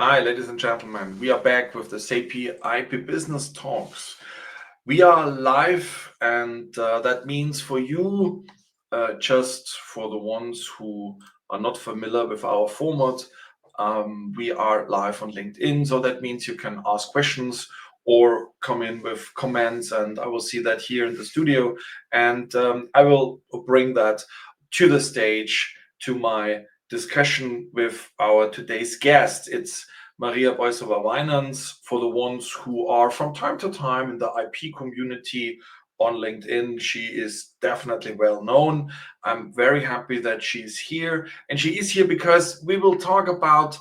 Hi, ladies and gentlemen. We are back with the SAP IP Business Talks. We are live, and that means for you, just for the ones who are not familiar with our format, we are live on LinkedIn. So that means you can ask questions or come in with comments, and I will see that here in the studio. And I will bring that to the stage to my discussion with our today's guest. It's Maria Boicova Wynants, for the ones who are from time to time in the IP community on LinkedIn. She is definitely well known. I'm very happy that she's here. And she is here because we will talk about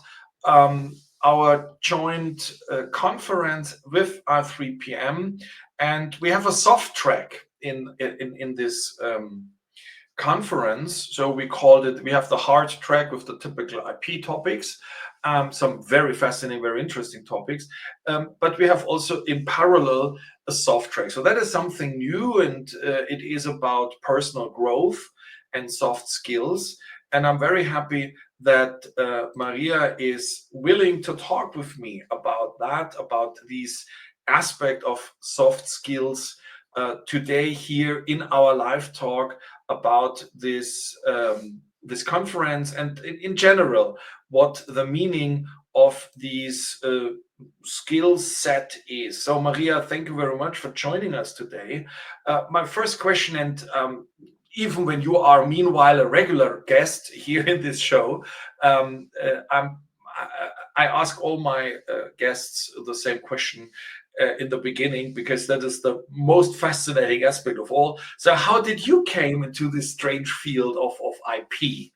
our joint conference with R3PM. And we have a soft track in this conference. So we called it, we have the hard track with the typical IP topics, some very fascinating, very interesting topics. But we have also in parallel a soft track. So that is something new, and it is about personal growth and soft skills. And I'm very happy that Maria is willing to talk with me about that, about these aspect of soft skills today here in our live talk about this this conference and in general what the meaning of these skill set is. So Maria, thank you very much for joining us today. My first question, and even when you are meanwhile a regular guest here in this show, I ask all my guests the same question in the beginning, because that is the most fascinating aspect of all. So how did you came into this strange field of IP?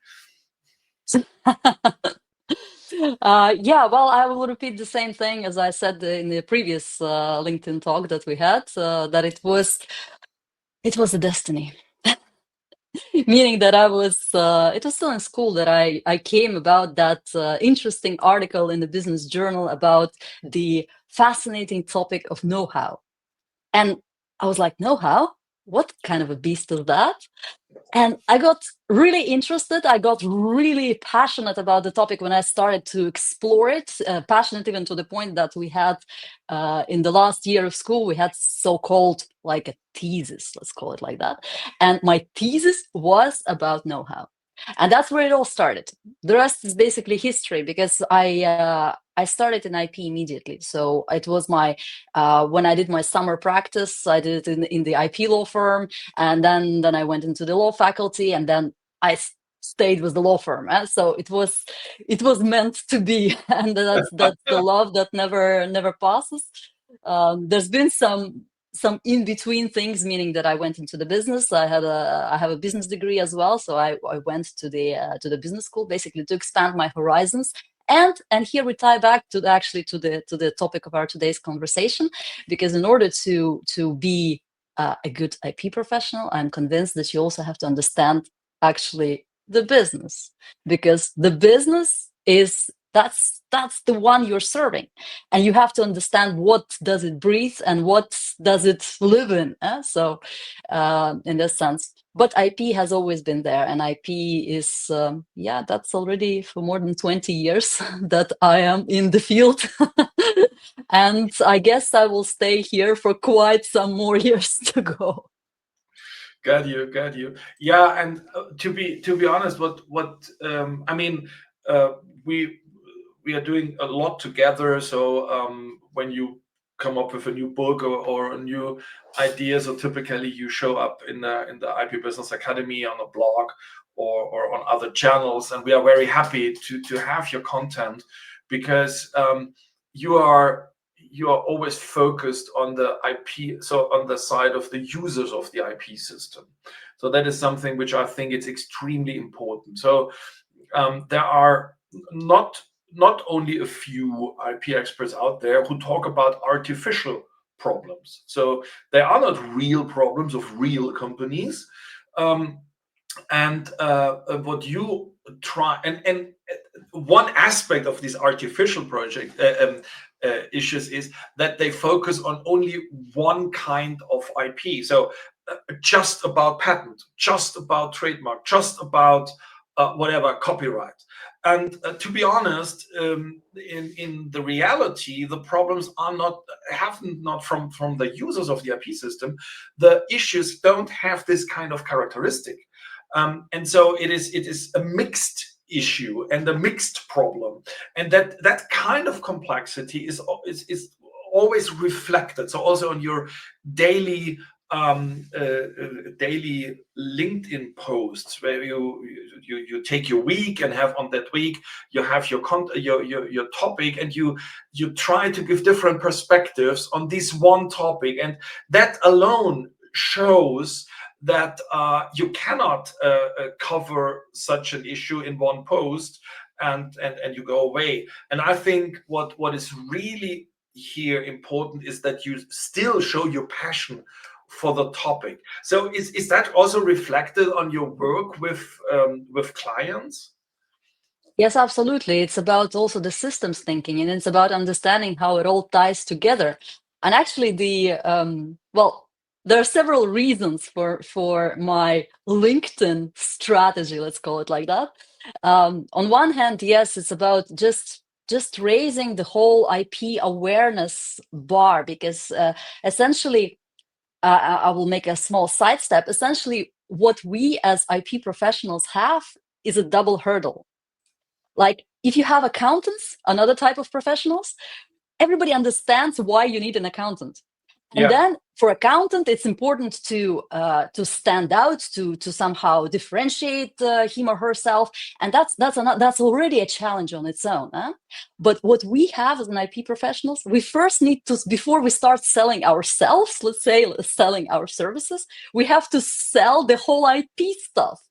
Yeah, well, I will repeat the same thing as I said in the previous LinkedIn talk that we had, that it was a destiny. Meaning that it was still in school that I came about that interesting article in the business journal about the fascinating topic of know-how. And I was like, know-how? What kind of a beast is that? And I got really interested. I got really passionate about the topic when I started to explore it, passionate even to the point that we had, in the last year of school, we had so-called like a thesis, let's call it like that. And my thesis was about know-how. And that's where it all started. The rest is basically history, because I started in IP immediately. So it was my when I did my summer practice, I did it in the IP law firm, and then I went into the law faculty, and then I stayed with the law firm. So it was meant to be, and that's the love that never passes. There's been some in between things, meaning that I went into the business. I have a business degree as well, so I went to the business school basically to expand my horizons. And here we tie back to the topic of our today's conversation, because in order to be a good IP professional, I'm convinced that you also have to understand actually the business, because the business is that's the one you're serving, and you have to understand what does it breathe and what does it live in. So in this sense, but IP has always been there, and IP is that's already for more than 20 years that I am in the field. And I guess I will stay here for quite some more years to go. Got you. Yeah, and to be honest, what I mean, we are doing a lot together. So when you come up with a new book or a new idea, so typically you show up in the IP Business Academy on a blog or on other channels, and we are very happy to have your content, because you are always focused on the IP, so on the side of the users of the IP system. So that is something which I think is extremely important. So there are not only a few IP experts out there who talk about artificial problems. So they are not real problems of real companies. And what you try, and one aspect of these artificial project issues is that they focus on only one kind of IP. So just about patent, just about trademark, just about whatever copyright. And to be honest, in the reality, the problems are not from the users of the IP system. The issues don't have this kind of characteristic, and so it is a mixed issue and a mixed problem, and that kind of complexity is always reflected. So also on your daily daily LinkedIn posts, where you take your week and have on that week you have your topic, and you try to give different perspectives on this one topic, and that alone shows that you cannot cover such an issue in one post and you go away. And I think what is really here important is that you still show your passion for the topic. So is that also reflected on your work with clients? Yes, absolutely. It's about also the systems thinking, and it's about understanding how it all ties together. And actually, well, there are several reasons for my LinkedIn strategy. Let's call it like that. On one hand, yes, it's about just raising the whole IP awareness bar, because essentially, I will make a small sidestep. Essentially, what we as IP professionals have is a double hurdle. Like, if you have accountants, another type of professionals, everybody understands why you need an accountant. And Yeah. then for accountant, it's important to stand out, to somehow differentiate him or herself, and that's already a challenge on its own. Huh? But what we have as an IP professionals, we first need to, before we start selling ourselves, let's say selling our services, we have to sell the whole IP stuff.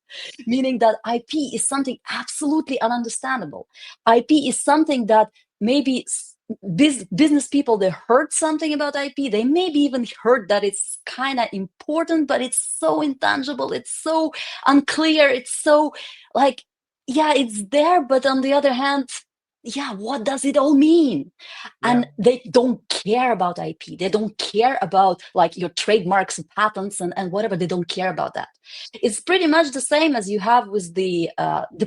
Meaning that IP is something absolutely ununderstandable. IP is something that maybe business people, they heard something about IP. They maybe even heard that it's kind of important, but it's so intangible. It's so unclear. It's so like, yeah, it's there. But on the other hand, yeah, what does it all mean? Yeah. And they don't care about IP. They don't care about like your trademarks and patents and whatever. They don't care about that. It's pretty much the same as you have with the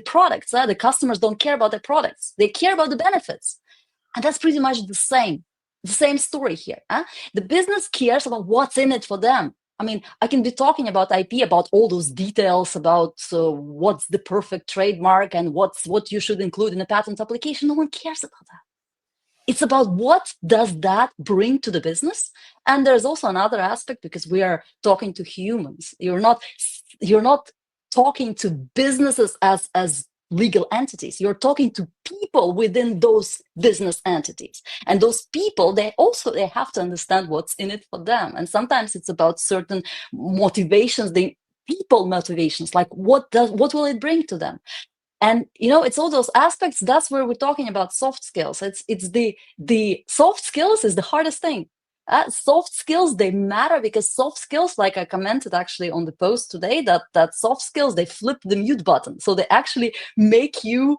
products. The customers don't care about the products. They care about the benefits. And that's pretty much the same story here. Huh? The business cares about what's in it for them. I mean, I can be talking about IP, about all those details, about what's the perfect trademark and what you should include in a patent application. No one cares about that. It's about what does that bring to the business. And there's also another aspect, because we are talking to humans. You're not talking to businesses as legal entities. You're talking to people within those business entities, and those people, they have to understand what's in it for them. And sometimes it's about certain motivations, the people motivations, like what will it bring to them. And it's all those aspects. That's where we're talking about soft skills. It's the soft skills is the hardest thing. Soft skills, they matter, because soft skills, like I commented actually on the post today, that soft skills, they flip the mute button, so they actually make you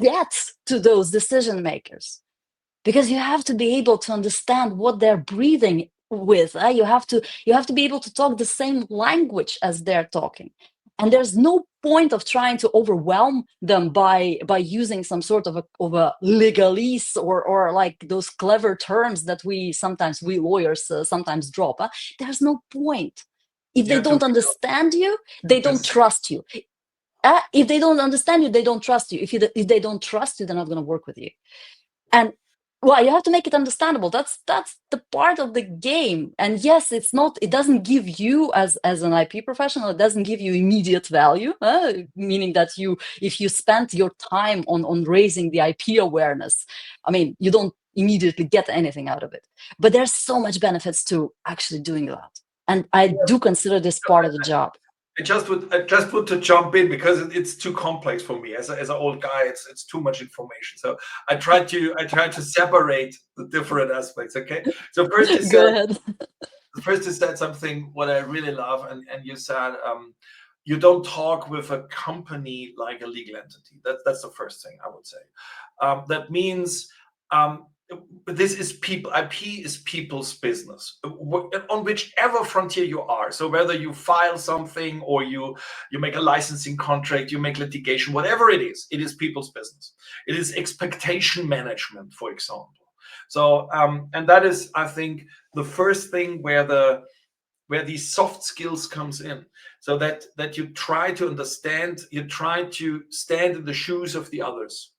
get to those decision makers, because you have to be able to understand what they're breathing with. You have to be able to talk the same language as they're talking. And there's no point of trying to overwhelm them by using some sort of a legalese or like those clever terms that we lawyers sometimes drop. There's no point. If they don't understand you, they don't trust you. If they don't understand you, they don't trust you. If they don't trust you, they're not going to work with you. And well, you have to make it understandable. That's the part of the game. And yes, it doesn't give you as an IP professional, it doesn't give you immediate value, meaning that if you spend your time on raising the IP awareness, I mean, you don't immediately get anything out of it. But there's so much benefits to actually doing that. And I do consider this part of the job. I just would to jump in, because it's too complex for me as an old guy. It's too much information. So I try to separate the different aspects. Okay. So first you Go said ahead. first you said something what I really love, and you said you don't talk with a company like a legal entity. That's the first thing I would say. That means this is people. IP is people's business on whichever frontier you are. So whether you file something or you make a licensing contract, you make litigation, whatever it is people's business. It is expectation management, for example. So and that is, I think, the first thing where these soft skills comes in, so that you try to understand, you try to stand in the shoes of the others.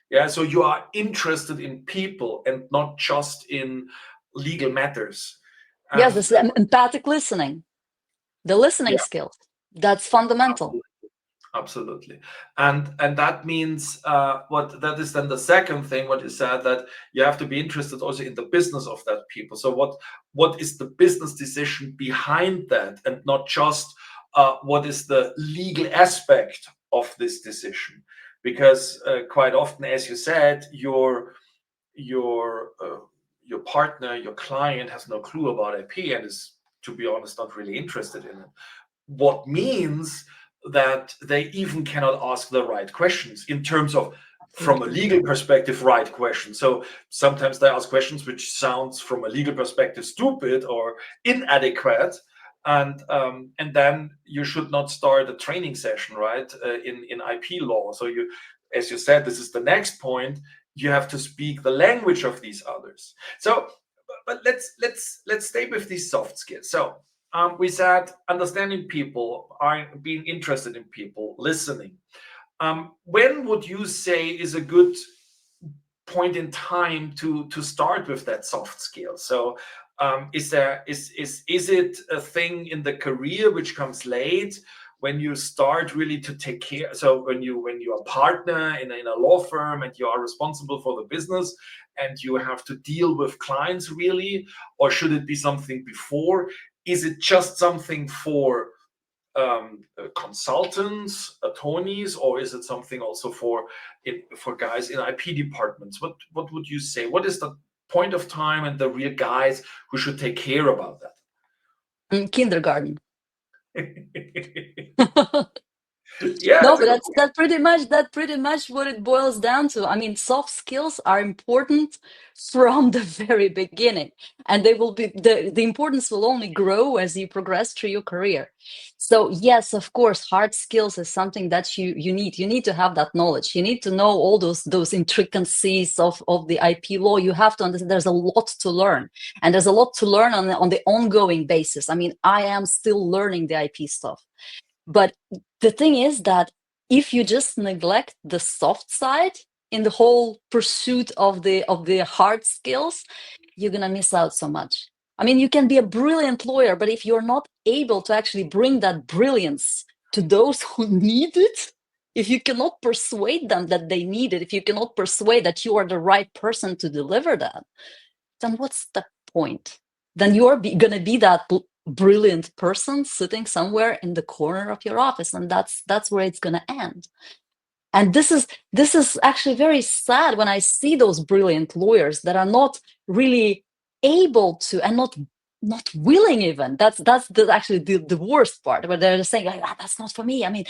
Yeah, so you are interested in people and not just in legal matters. Yes, And this empathic listening, the listening yeah, skills. That's fundamental. absolutely. And that means what that is then the second thing, what you said, that you have to be interested also in the business of that people. So what is the business decision behind that, and not just what is the legal aspect of this decision. Because quite often, as you said, your your partner, your client, has no clue about IP and is, to be honest, not really interested in it. What means that they even cannot ask the right questions in terms of, from a legal perspective, right questions. So sometimes they ask questions which sounds from a legal perspective stupid or inadequate, and then you should not start a training session, right? In IP law. So you, as you said, this is the next point. You have to speak the language of these others. So, but let's stay with these soft skills. So we said understanding people, are being interested in people, listening. When would you say is a good point in time to start with that soft skill? So is it a thing in the career which comes late, when you start really to take care? So when you're a partner in a law firm and you are responsible for the business and you have to deal with clients, really? Or should it be something before? Is it just something for consultants, attorneys, or is it something also for guys in IP departments? What would you say? What is the point of time and the real guys who should take care about Kindergarten. that? Yeah, No, that's a but good that's pretty much what it boils down to. I mean, soft skills are important from the very beginning, and they will be the importance will only grow as you progress through your career. So yes, of course, hard skills is something that you need. You need to have that knowledge. You need to know all those intricacies of the IP law. You have to understand there's a lot to learn, and there's a lot to learn on the ongoing basis. I mean, I am still learning the IP stuff. But the thing is that if you just neglect the soft side in the whole pursuit of the hard skills, you're gonna miss out so much. I mean, you can be a brilliant lawyer, but if you're not able to actually bring that brilliance to those who need it, if you cannot persuade them that they need it, if you cannot persuade that you are the right person to deliver that, then what's the point? Then you're gonna be that brilliant person sitting somewhere in the corner of your office, and that's where it's gonna end. And this is actually very sad when I see those brilliant lawyers that are not really able to, and not willing even. That's actually the worst part, where they're just saying, like, "Ah, that's not for me." I mean,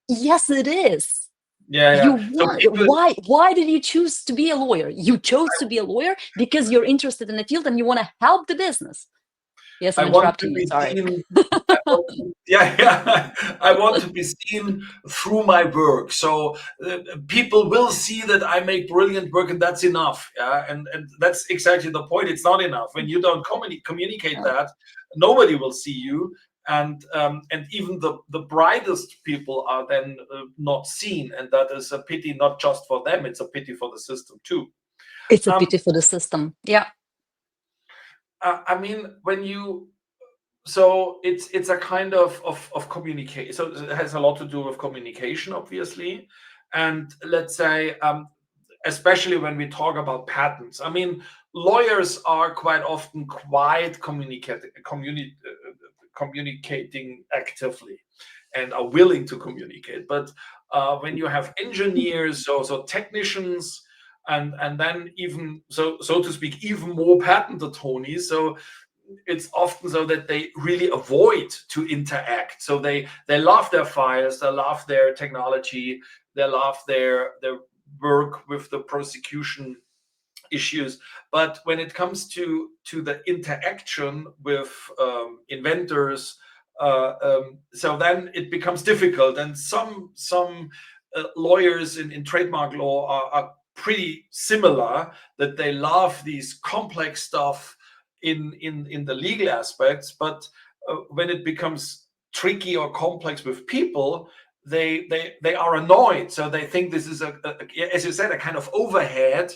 yes, it is. Yeah, You yeah. So want, people, why did you choose to be a lawyer? You chose to be a lawyer because you're interested in the field and you want to help the business. Yes, I I'm want to interrupting you, be sorry. seen. Yeah, yeah. I want to be seen through my work. So people will see that I make brilliant work, and that's enough. Yeah, and that's exactly the point. It's not enough when you don't communicate that. Nobody will see you, and even the brightest people are then not seen, and that is a pity, not just for them. It's a pity for the system too. It's a Um, pity for the system. Yeah. I mean, when you, so it's a kind of communication. So it has a lot to do with communication, obviously. And let's say especially when we talk about patents, I mean, lawyers are quite often quite communicating actively and are willing to communicate. But when you have engineers, so technicians, and then even, so to speak, even more patent attorneys, so it's often so that they really avoid to interact. So they love their files, they love their technology, they love their work with the prosecution issues. But when it comes to the interaction with inventors, so then it becomes difficult. And some lawyers in trademark law are pretty similar, that they love these complex stuff in the legal aspects, but when it becomes tricky or complex with people, they are annoyed. So they think this is as you said, a kind of overhead,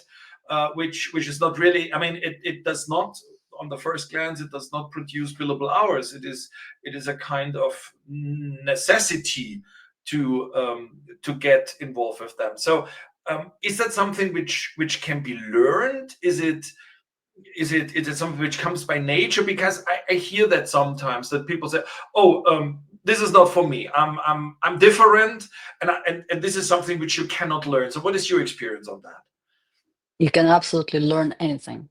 which is not really. I mean, it does not. On the first glance, it does not produce billable hours. It is a kind of necessity to get involved with them. So is that something which can be learned? Is it something which comes by nature? Because I hear that sometimes, that people say, "Oh, this is not for me. I'm different, and this is something which you cannot learn." So, what is your experience on that? You can absolutely learn anything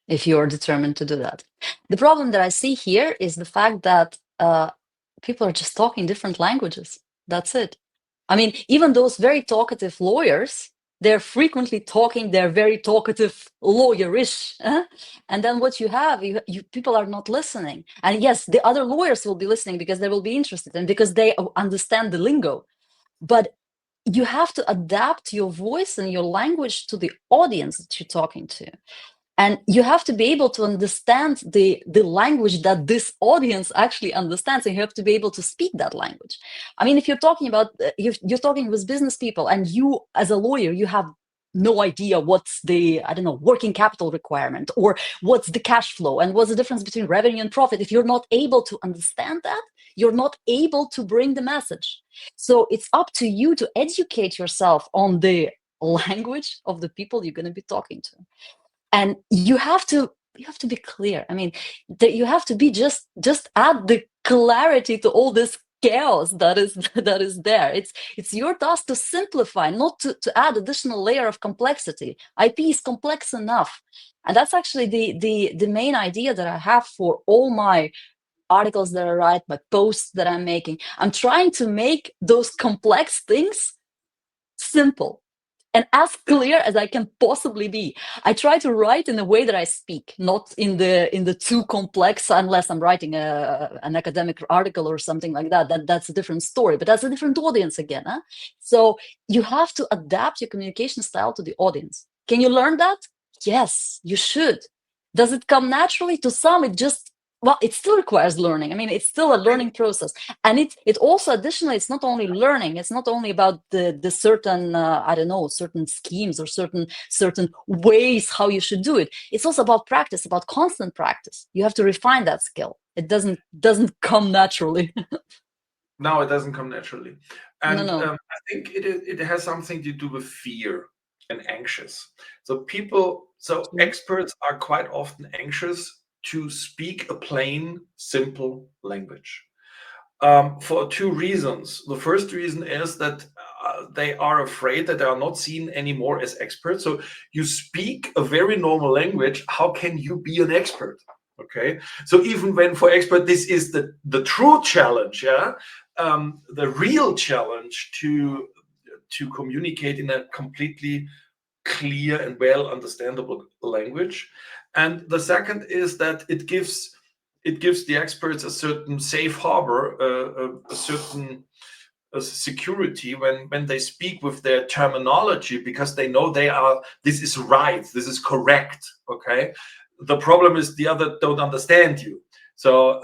if you are determined to do that. The problem that I see here is the fact that people are just talking different languages. That's it. I mean, even those very talkative lawyers, they're frequently talking, they're very talkative lawyerish. And then what you have, you people are not listening. And yes, the other lawyers will be listening because they will be interested and because they understand the lingo. But you have to adapt your voice and your language to the audience that you're talking to. And you have to be able to understand the language that this audience actually understands, and you have to be able to speak that language. I mean, if you're talking about you're talking with business people, and you as a lawyer, you have no idea what's the, I don't know, working capital requirement, or what's the cash flow, and what's the difference between revenue and profit. If you're not able to understand that, you're not able to bring the message. So it's up to you to educate yourself on the language of the people you're going to be talking to. And you have to be clear. I mean, that you have to be just add the clarity to all this chaos that is there. It's your task to simplify, not to add additional layer of complexity. IP is complex enough. And that's actually the main idea that I have for all my articles that I write, my posts that I'm making. I'm trying to make those complex things simple and as clear as I can possibly be. I try to write in the way that I speak, not in the too complex, unless I'm writing an academic article or something like that. That's a different story, but that's a different audience again. Huh? So you have to adapt your communication style to the audience. Can you learn that? Yes, you should. Does it come naturally? To some, it still requires learning. I mean, it's still a learning process. And it also, additionally, it's not only learning. It's not only about the certain, I don't know, certain schemes or certain ways how you should do it. It's also about practice, about constant practice. You have to refine that skill. It doesn't come naturally. No, it doesn't come naturally. And No. I think it has something to do with fear and anxious. So experts are quite often anxious to speak a plain, simple language. For two reasons. The first reason is that they are afraid that they are not seen anymore as experts. So you speak a very normal language. How can you be an expert? Okay. So even when for expert, this is the true challenge. Yeah. The real challenge to communicate in a completely clear and well understandable language. And the second is that it gives the experts a certain safe harbor, a certain security when they speak with their terminology, because they know this is right, this is correct. Okay. The problem is the other don't understand you. So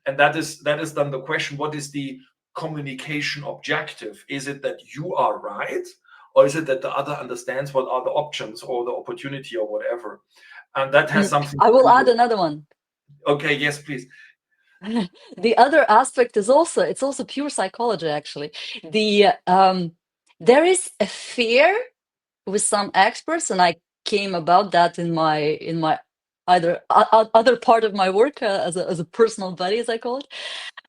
and that is then the question: what is the communication objective? Is it that you are right, or is it that the other understands what are the options or the opportunity or whatever? And that has something I will add another one. Okay, yes, please. The other aspect is also pure psychology, actually. There is a fear with some experts, and I came about that in my other part of my work, as a personal buddy, as I call it.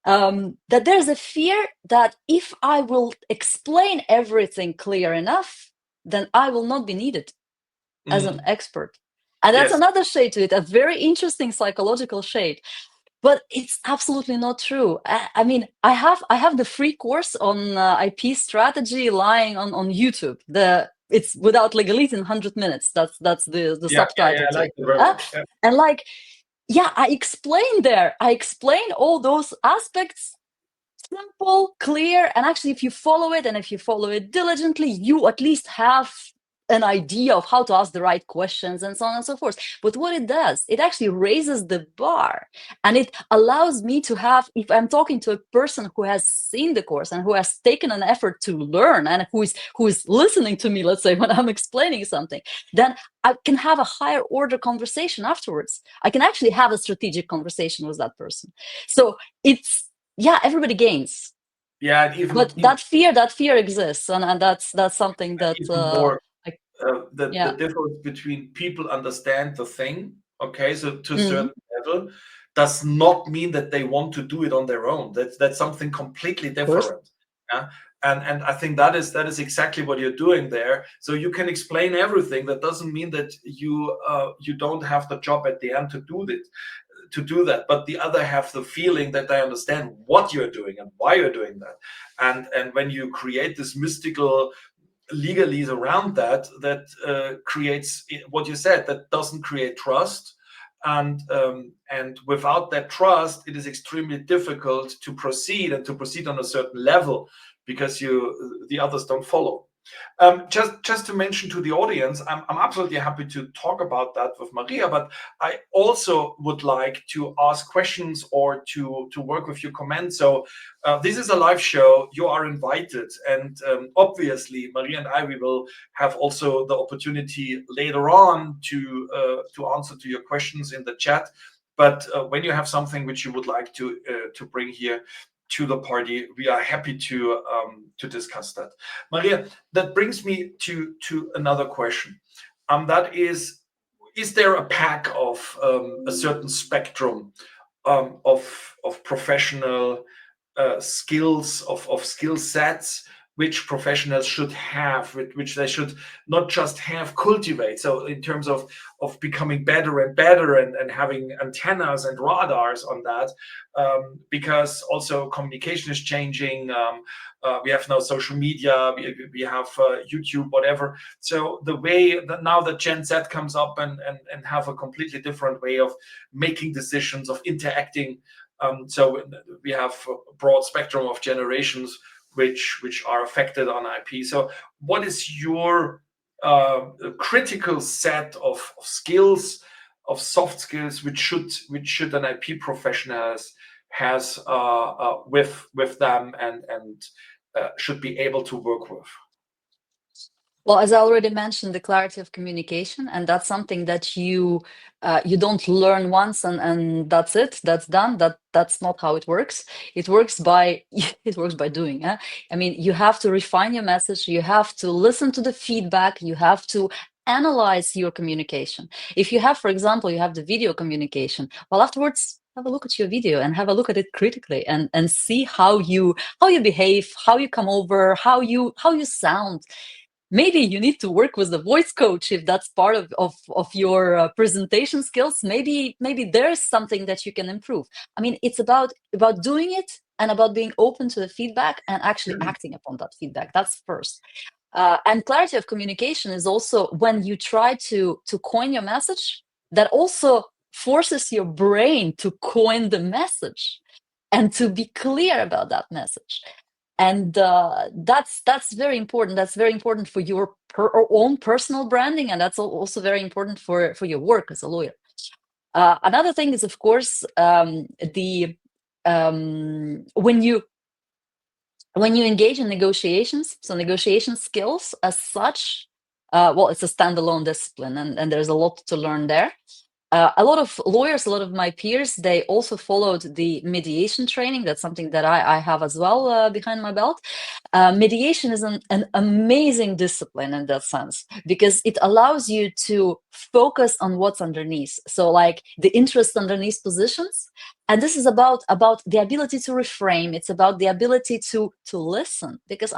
That there's a fear that if I will explain everything clear enough, then I will not be needed as an expert. And that's Yes. another shade to it, a very interesting psychological shade. But it's absolutely not true. I mean, I have the free course on IP strategy lying on YouTube. it's without legalese in 100 minutes. That's the Yeah, subtitle I to like it. the verbiage. Yeah. And like, yeah, I explain all those aspects, simple, clear, and actually if you follow it, and if you follow it diligently, you at least have an idea of how to ask the right questions and so on and so forth. But what it does, it actually raises the bar, and it allows me to have, if I'm talking to a person who has seen the course and who has taken an effort to learn, and who is listening to me, let's say, when I'm explaining something, then I can have a higher order conversation afterwards. I can actually have a strategic conversation with that person. So it's, yeah, everybody gains. Yeah, and But that fear exists, and that's something that even more, I, the yeah. difference between people understand the thing, okay, so to a Mhm. certain level, does not mean that they want to do it on their own. That's something completely Of course. different. Yeah. And I think that is exactly what you're doing there. So you can explain everything. That doesn't mean that you don't have the job at the end to do it, to do that, but the other have the feeling that they understand what you're doing and why you're doing that. And when you create this mystical legalese around that, creates what you said, that doesn't create trust. And without that trust, it is extremely difficult to proceed, and to proceed on a certain level, because the others don't follow. Just to mention to the audience, I'm absolutely happy to talk about that with Maria, but I also would like to ask questions or to work with your comments. So this is a live show. You are invited, and obviously, Maria and I, we will have also the opportunity later on to answer to your questions in the chat. But when you have something which you would like to bring here to the party, we are happy to discuss that. Maria, that brings me to another question. That is there a pack of a certain spectrum of professional skills, of skill sets, which professionals should have, which they should not just have, cultivate? So in terms of becoming better and better, and having antennas and radars on that, because also communication is changing. We have now social media, we have YouTube, whatever. So the way that now that Gen Z comes up and have a completely different way of making decisions, of interacting. So we have a broad spectrum of generations which are affected on IP. So what is your critical set of skills, of soft skills, which should an IP professional has with them, and should be able to work with? Well, as I already mentioned, the clarity of communication, and that's something that you don't learn once and that's it, that's done. That's not how it works. It works by it works by doing. I mean, you have to refine your message. You have to listen to the feedback. You have to analyze your communication. If you have, for example, you have the video communication, well, afterwards, have a look at your video and have a look at it critically, and see how you behave, how you come over, how you sound. Maybe you need to work with the voice coach if that's part of your presentation skills. Maybe there's something that you can improve. I mean, it's about doing it, and about being open to the feedback and actually acting upon that feedback. That's first. And clarity of communication is also when you try to coin your message, that also forces your brain to coin the message and to be clear about that message. And that's very important. That's very important for your own personal branding, and that's also very important for your work as a lawyer. Another thing is, of course, the when you engage in negotiations. So negotiation skills as such, well, it's a standalone discipline, and there's a lot to learn there. A lot of lawyers, a lot of my peers, they also followed the mediation training. That's something that I have as well behind my belt. Mediation is an amazing discipline in that sense, because it allows you to focus on what's underneath. So like the interest underneath positions. And this is about the ability to reframe. It's about the ability to listen, because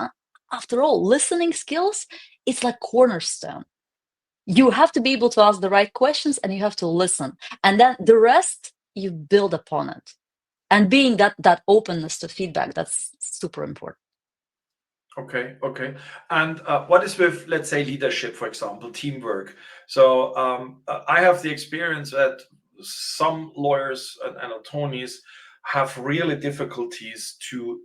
after all, listening skills, it's like cornerstone. You have to be able to ask the right questions, and you have to listen, and then the rest you build upon it. And being that openness to feedback, that's super important. Okay, okay. And what is with, let's say, leadership, for example, teamwork? So I have the experience that some lawyers and attorneys have really difficulties to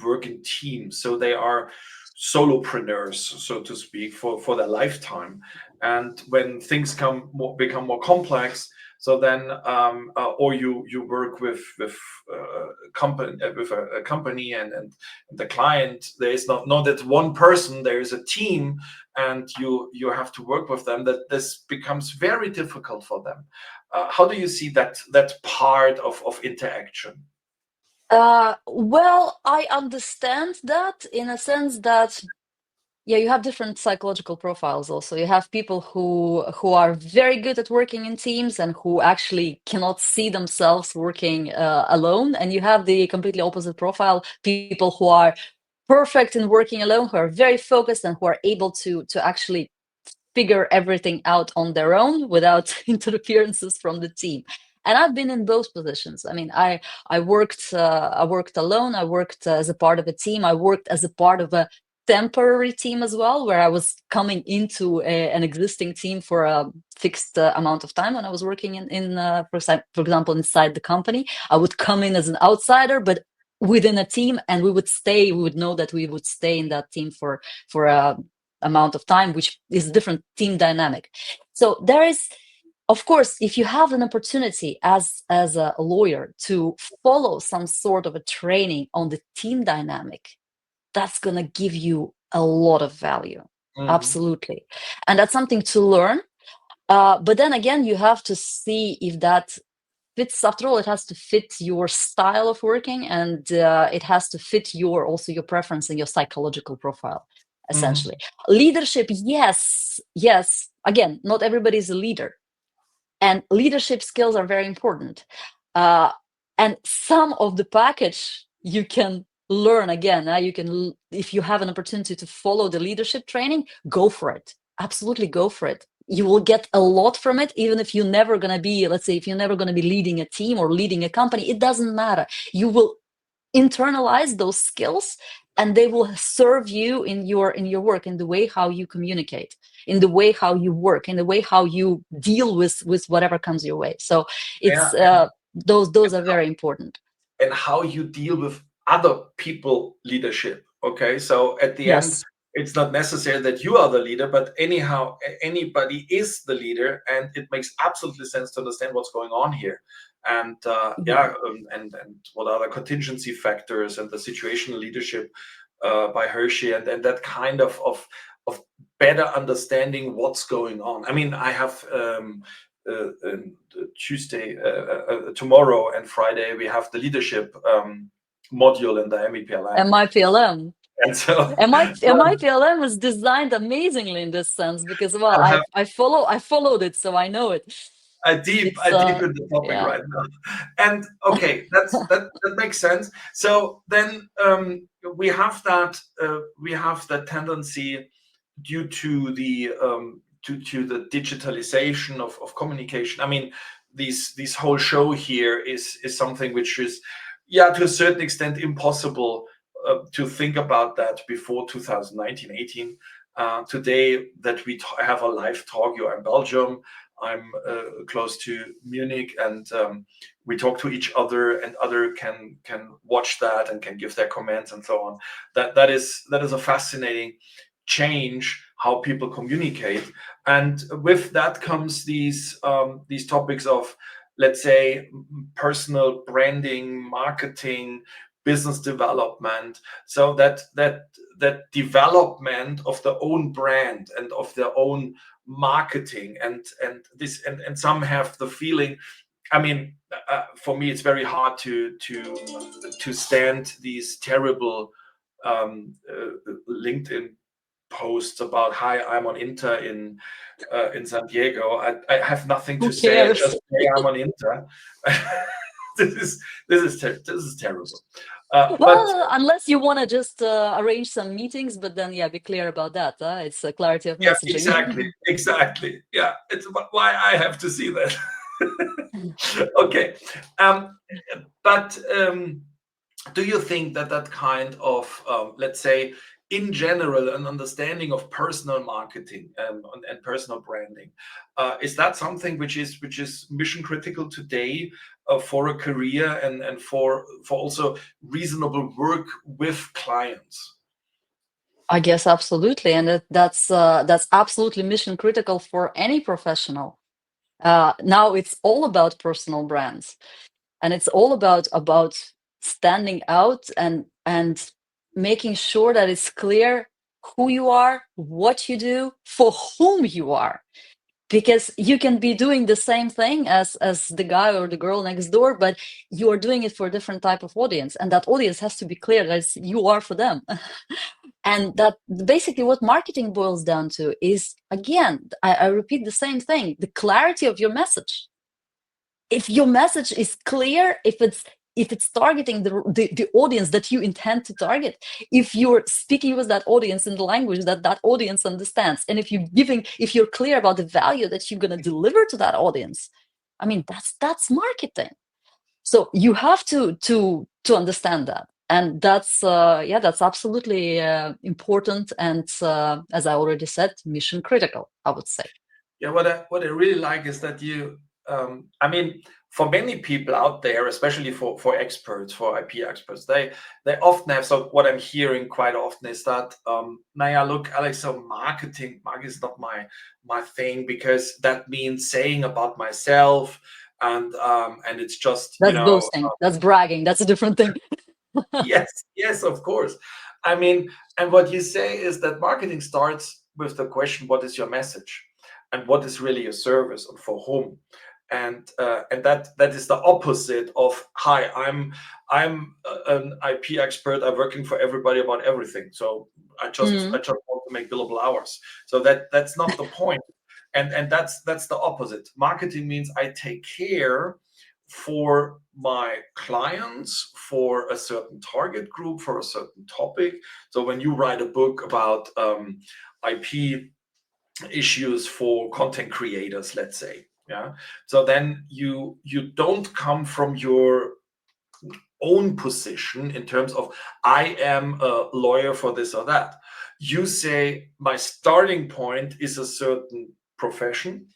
work in teams. So they are solopreneurs, so to speak, for their lifetime. And when things become more complex, so then or you work with company with a company and the client, there is not that one person, there is a team, and you have to work with them, that this becomes very difficult for them. How do you see that part of interaction? Well, I understand that in a sense that yeah, you have different psychological profiles also. You have people who are very good at working in teams and who actually cannot see themselves working alone, and you have the completely opposite profile, people who are perfect in working alone, who are very focused and who are able to actually figure everything out on their own without interferences from the team. And I've been in both positions. I mean, I worked alone. I worked as a part of a team. I worked as a part of a temporary team as well, where I was coming into an existing team for a fixed amount of time when I was working for example, inside the company. I would come in as an outsider, but within a team, and we would stay. We would know that we would stay in that team for a amount of time, which is a different team dynamic. So there is, of course, if you have an opportunity as a lawyer to follow some sort of a training on the team dynamic, that's going to give you a lot of value. Mhm. Absolutely. And that's something to learn. But then again, you have to see if that fits. After all, it has to fit your style of working, and it has to fit your also your preference and your psychological profile, essentially. Mhm. Leadership, yes, yes. Again, not everybody is a leader, and leadership skills are very important. uh, and some of the package you can learn. Again, if you have an opportunity to follow the leadership training, go for it. Absolutely, go for it. You will get a lot from it, even if you're never going to be, let's say, if you're never going to be leading a team or leading a company. It doesn't matter. You will internalize those skills, and they will serve you in your work, in the way how you communicate, in the way how you work, in the way how you deal with whatever comes your way. So it's Yeah, those are very important. and how you deal with other people leadership. Okay, so at the end, Yes. it's not necessary that you are the leader, but anyhow, anybody is the leader, and it makes absolutely sense to understand what's going on here. And Yeah. yeah, and what are the contingency factors and the situational leadership by Hershey, and that kind of better understanding what's going on. I mean, I have Tuesday, tomorrow and Friday, we have the leadership module in the MEPLM. MIPLM. And so MIPLM is designed amazingly in this sense, because well, I have I followed it, so I know it. It's a deep in the topic yeah. right now. And okay, that makes sense. So then we have that tendency, due to the digitalization of communication. I mean, this whole show here is something which is, yeah, to a certain extent impossible to think about that before 2019, 18. Today that we have a live talk, you're in Belgium, I'm close to Munich, and we talk to each other, and other can watch that and can give their comments and so on. That is a fascinating change how people communicate, and with that comes these topics of, let's say, personal branding, marketing, business development. So that development of their own brand and of their own marketing, and some have the feeling. I mean, for me, it's very hard to stand these terrible LinkedIn posts about, "Hi, I'm on Inter in San Diego." I have nothing Who to say. I cares? just say I'm on Inter. This is terrible. But Well, unless you want to just arrange some meetings, but then yeah, be clear about that. It's a clarity of yeah, exactly, messaging. exactly. Yeah, it's why I have to see that. Okay, um, but do you think that that kind of, let's say, in general an understanding of personal marketing and personal branding. Is that something which is mission critical today for a career and for also reasonable work with clients? I guess absolutely, and that's absolutely mission critical for any professional. Now it's all about personal brands, and it's all about standing out and making sure that it's clear who you are, what you do, for whom you are. Because you can be doing the same thing as the guy or the girl next door, but you are doing it for a different type of audience, and that audience has to be clear that you are for them. And that basically what marketing boils down to is, again, I repeat the same thing: the clarity of your message. If your message is clear, if it's targeting the audience that you intend to target, if you're speaking with that audience in the language that audience understands, and if you're clear about the value that you're going to deliver to that audience, I mean, that's marketing. So you have to understand that, and that's absolutely important, and as I already said, mission critical, I would say. Yeah, what I really like is that I mean, for many people out there, especially for experts, for IP experts, they often have. So what I'm hearing quite often is that, Naya, look, Alex, so marketing is not my thing, because that means saying about myself, and it's just, That's boasting, that's bragging, that's a different thing. yes, of course. I mean, and what you say is that marketing starts with the question, what is your message? And what is really your service, and for whom? And that is the opposite of, hi, I'm an IP expert. I'm working for everybody about everything. So I just Mm. I just want to make billable hours. So that's not the point. And that's the opposite. Marketing means I take care for my clients, for a certain target group, for a certain topic. So when you write a book about IP issues for content creators, let's say, yeah, so then you don't come from your own position in terms of, I am a lawyer for this or that. You say, my starting point is a certain profession,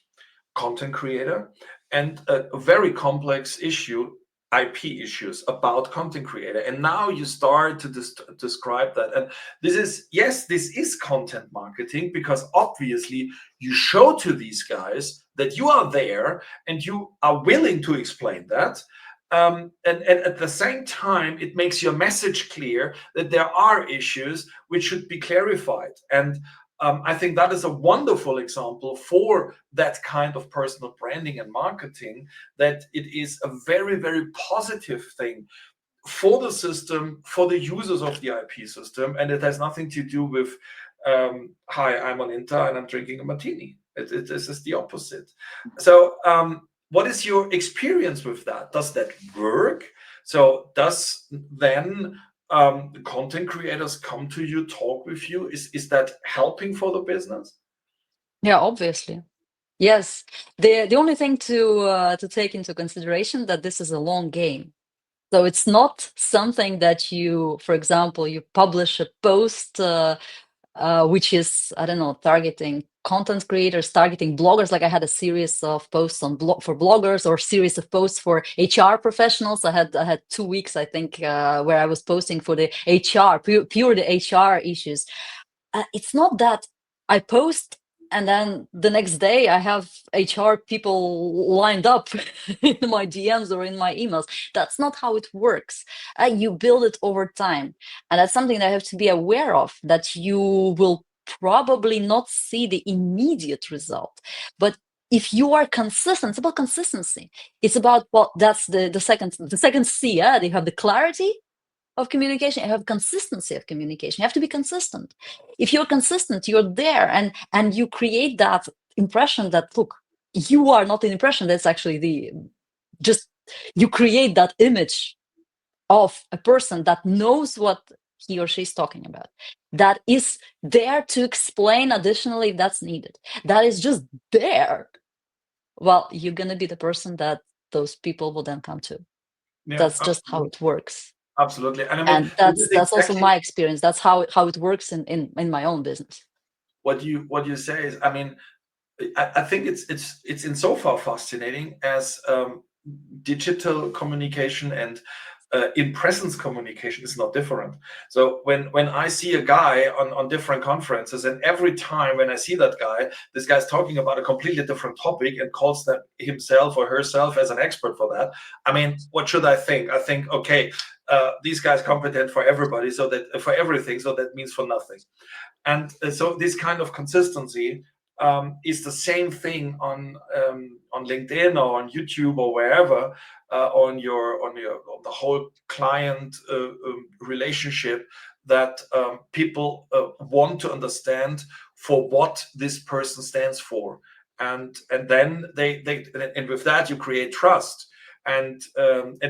content creator, and a very complex issue, IP issues about content creator. And now you start to describe that. And this is content marketing, because obviously you show to these guys that you are there and you are willing to explain that. And at the same time, it makes your message clear that there are issues which should be clarified. And I think that is a wonderful example for that kind of personal branding and marketing, that it is a very, very positive thing for the system, for the users of the IP system. And it has nothing to do with, hi, I'm on Inter and I'm drinking a martini. This is the opposite. So what is your experience with that? Does that work? So does then the content creators come to you, talk with you? Is that helping for the business? Yeah, obviously. Yes. The only thing to take into consideration, that this is a long game. So it's not something that you, for example, you publish a post which is, I don't know, targeting content creators, targeting bloggers. Like I had a series of posts on for bloggers, or series of posts for HR professionals. I had 2 weeks, I think, where I was posting for the HR, pure the HR issues. It's not that I post and then the next day I have HR people lined up in my DMs or in my emails. That's not how it works. You build it over time. And that's something that I have to be aware of, that you will probably not see the immediate result. But if you are consistent, it's about consistency. It's about, well, that's the second C. Yeah? You have the clarity of communication, you have consistency of communication. You have to be consistent. If you're consistent, you're there, and you create that impression that, look, you are not an impression, that's actually just you create that image of a person that knows what he or she is talking about, that is there to explain additionally if that's needed, that is just there. Well, you're going to be the person that those people will then come to. Yeah, That's just how it works. absolutely. And I mean, And this is that's also exactly my experience. That's how it works in my own business. what you say is, I mean, I think it's in so far fascinating as digital communication and in presence communication is not different. So when I see a guy on different conferences, and every time when I see that guy, this guy's talking about a completely different topic and calls that himself or herself as an expert for that. I mean, what should I think? I think, okay, these guys competent for everybody, so that for everything, so that means for nothing. And so this kind of consistency is the same thing on LinkedIn or on YouTube or wherever, on the whole client relationship, that people want to understand for what this person stands for, and then they and with that you create trust, and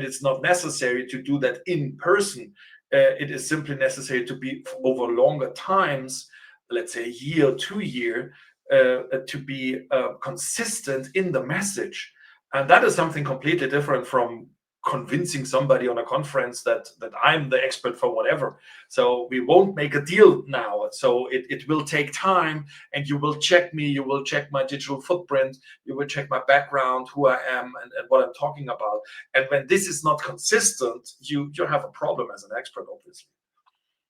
it's not necessary to do that in person. It is simply necessary to be over longer times, let's say a year or 2 year, to be consistent in the message. And that is something completely different from convincing somebody on a conference that I'm the expert for whatever. So we won't make a deal now. So it will take time, and you will check me, you will check my digital footprint, you will check my background, who I am, and what I'm talking about. And when this is not consistent, you have a problem as an expert, obviously.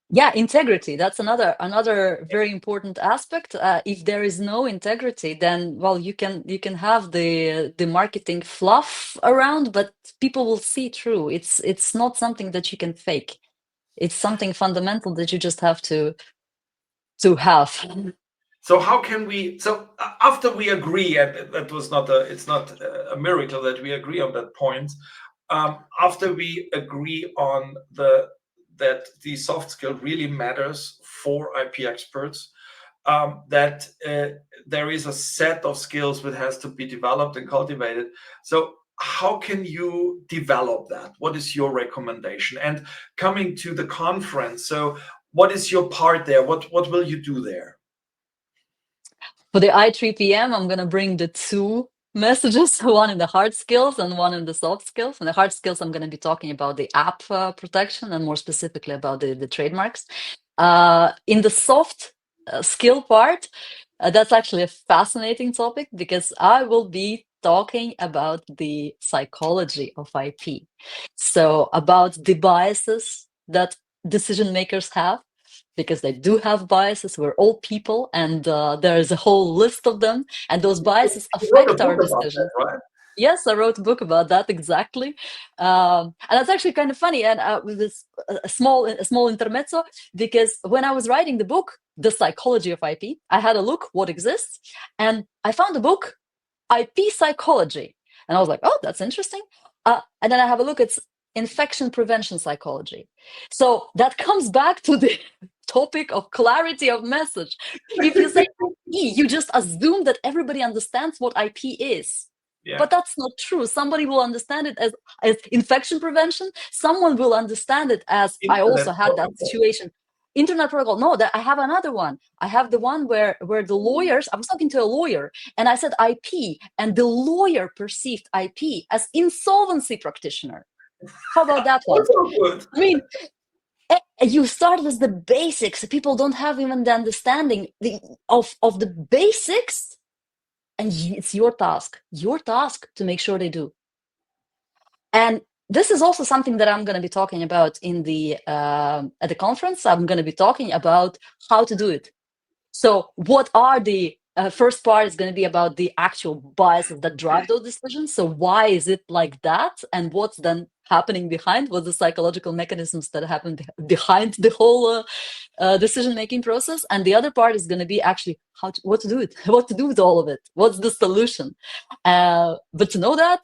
Yeah, integrity, that's another very important aspect. If there is no integrity, then, well, you can have the marketing fluff around, but people will see through. It's not something that you can fake. It's something fundamental that you just have to have. So how can we? So after we agree, and that was not a, it's not a miracle that we agree on that point. After we agree on that the soft skill really matters for IP experts, that there is a set of skills that has to be developed and cultivated. So how can you develop that? What is your recommendation? And coming to the conference, so what is your part there? What will you do there? For the I3PM, I'm going to bring the two messages, one in the hard skills and one in the soft skills. In the hard skills, I'm going to be talking about the app protection, and more specifically about the trademarks. In the soft skill part, that's actually a fascinating topic, because I will be talking about the psychology of IP. So about the biases that decision makers have, because they do have biases. We're all people, and there is a whole list of them, and those biases You wrote a affect book our about that, decisions. right? Yes, I wrote a book about that, exactly, and that's actually kind of funny. And with this a small intermezzo, because when I was writing the book, The Psychology of IP, I had a look what exists, and I found a book, IP Psychology, and I was like, oh, that's interesting. And then I have a look, it's infection prevention psychology. So that comes back to the topic of clarity of message. If you say IP, you just assume that everybody understands what IP is. Yeah. But that's not true. Somebody will understand it as infection prevention. Someone will understand it as, I Internet also had that protocol. situation. Internet protocol. No, that I have another one. I have the one where the lawyers, I was talking to a lawyer, and I said IP, and the lawyer perceived IP as insolvency practitioner. How about that one? Also good. I mean, you start with the basics. People don't have even the understanding of the basics, and it's your task to make sure they do. And this is also something that I'm going to be talking about in the at the conference. I'm going to be talking about how to do it. So what are the first part is going to be about the actual biases that drive those decisions. So why is it like that? And what's then happening behind? What the psychological mechanisms that happen behind the whole decision-making process? And the other part is going to be actually what to do it, what to do with all of it. What's the solution? But to know that,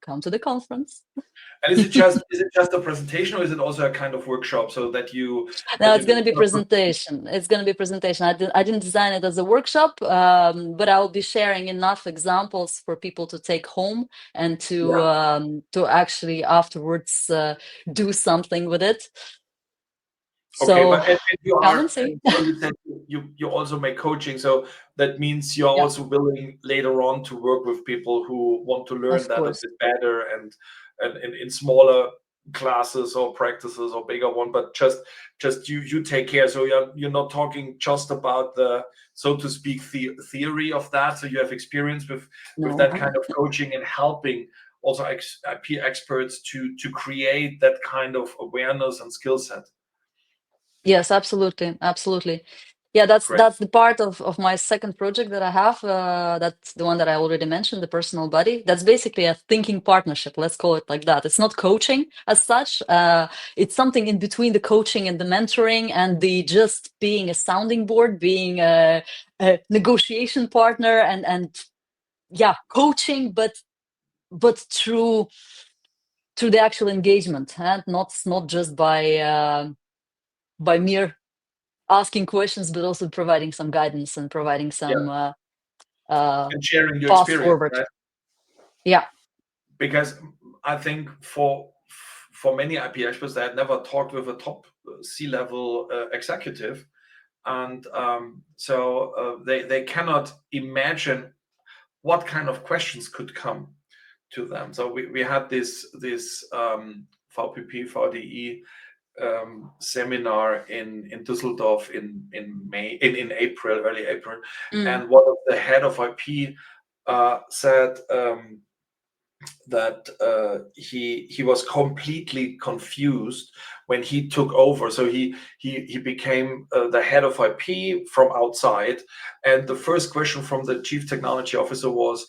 come to the conference. And is it just a presentation, or is it also a kind of workshop, so that you Now it's going to be presentation. It's going to be presentation. I didn't design it as a workshop, but I'll be sharing enough examples for people to take home and to actually afterwards do something with it. Okay, So but and you come are, and see. and you said you also make coaching, so that means you're Yeah, also willing later on to work with people who want to learn of that a course. bit better, and in smaller classes or practices or bigger one, but just you take care. So you're not talking just about the, so to speak, theory of that. So you have experience with No. that kind of coaching and helping also IP experts to create that kind of awareness and skill set. Yes, absolutely, absolutely. Yeah, that's Great. the part of my second project that I have. That's the one that I already mentioned, the personal buddy. That's basically a thinking partnership. Let's call it like that. It's not coaching as such. It's something in between the coaching and the mentoring and the just being a sounding board, being a negotiation partner, and yeah, coaching, but through the actual engagement, and not just by mere asking questions, but also providing some guidance and providing some Yeah, and sharing your path experience, forward. right? Yeah. Because I think for many IP experts, they had never talked with a top C-level executive, and so they cannot imagine what kind of questions could come to them. So we had this VPP VDE seminar in Düsseldorf in April, early April, Mm. and one of the head of IP said that he was completely confused when he took over. So he became the head of IP from outside, and the first question from the chief technology officer was,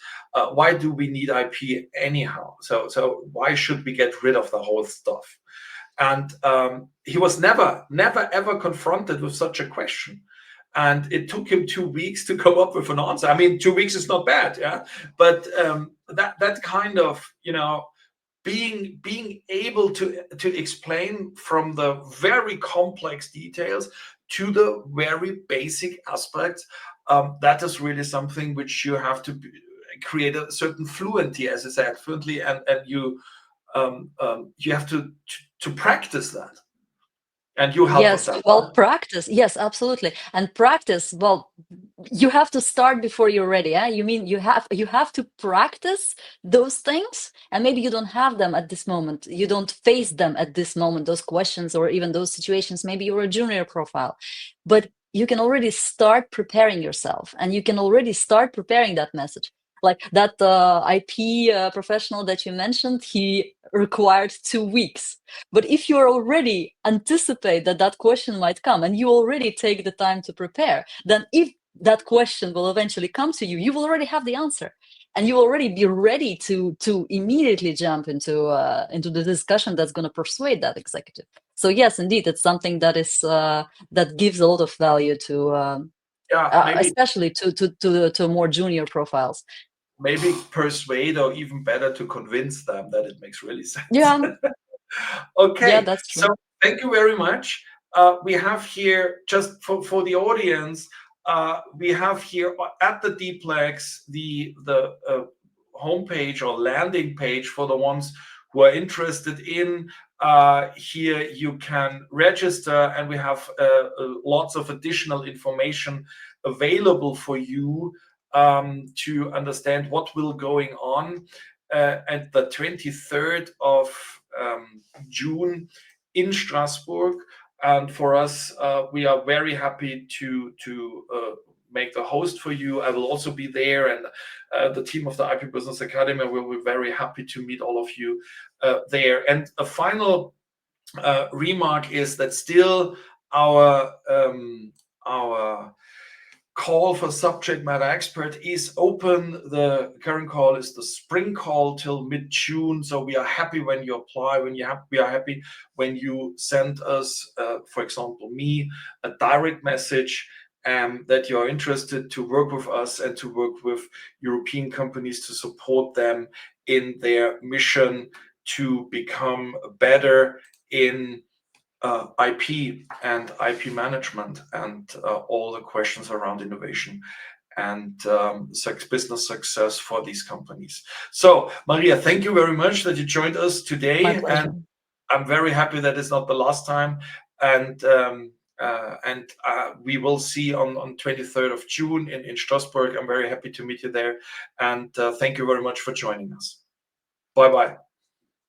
"Why do we need IP anyhow? So why should we get rid of the whole stuff?" And he was never ever confronted with such a question. And it took him 2 weeks to come up with an answer. I mean, 2 weeks is not bad, yeah. But that kind of, being able to explain from the very complex details to the very basic aspects, that is really something which you have to create a certain fluency, as I said, fluently, and you have to practice that, and you help with Yes, that. well, practice. Yes, absolutely. And practice, well, you have to start before you're ready. Yeah, you mean you have to practice those things, and maybe you don't have them at this moment. You don't face them at this moment, those questions or even those situations. Maybe you're a junior profile, but you can already start preparing yourself, and you can already start preparing that message. Like that IP professional that you mentioned, he required 2 weeks. But if you already anticipate that that question might come and you already take the time to prepare, then if that question will eventually come to you, you will already have the answer, and you will already be ready to immediately jump into the discussion that's going to persuade that executive. So yes, indeed, it's something that is that gives a lot of value to Yeah, maybe especially to more junior profiles. persuade, or even better, to convince them that it makes really sense. Yeah, yeah, Okay, that's so true. thank you very much. We have here, just for the audience, we have here at the Dplex the homepage or landing page for the ones who are interested in. Here you can register, and we have lots of additional information available for you to understand what will going on at the 23rd of June in Strasbourg. And for us, we are very happy to make the host for you. I will also be there, and the team of the IP Business Academy will be very happy to meet all of you there. And a final remark is that still our call for subject matter expert is open. The current call is the spring call till mid-June. So we are happy when you apply, we are happy when you send us, for example, me, a direct message that you're interested to work with us and to work with European companies to support them in their mission to become better in IP and IP management, and all the questions around innovation and business success for these companies. So, Maria, thank you very much that you joined us My today, and pleasure. I'm very happy that it's not the last time. And we will see on 23rd of June in Strasbourg. I'm very happy to meet you there, and thank you very much for joining us. Bye bye.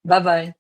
Bye bye.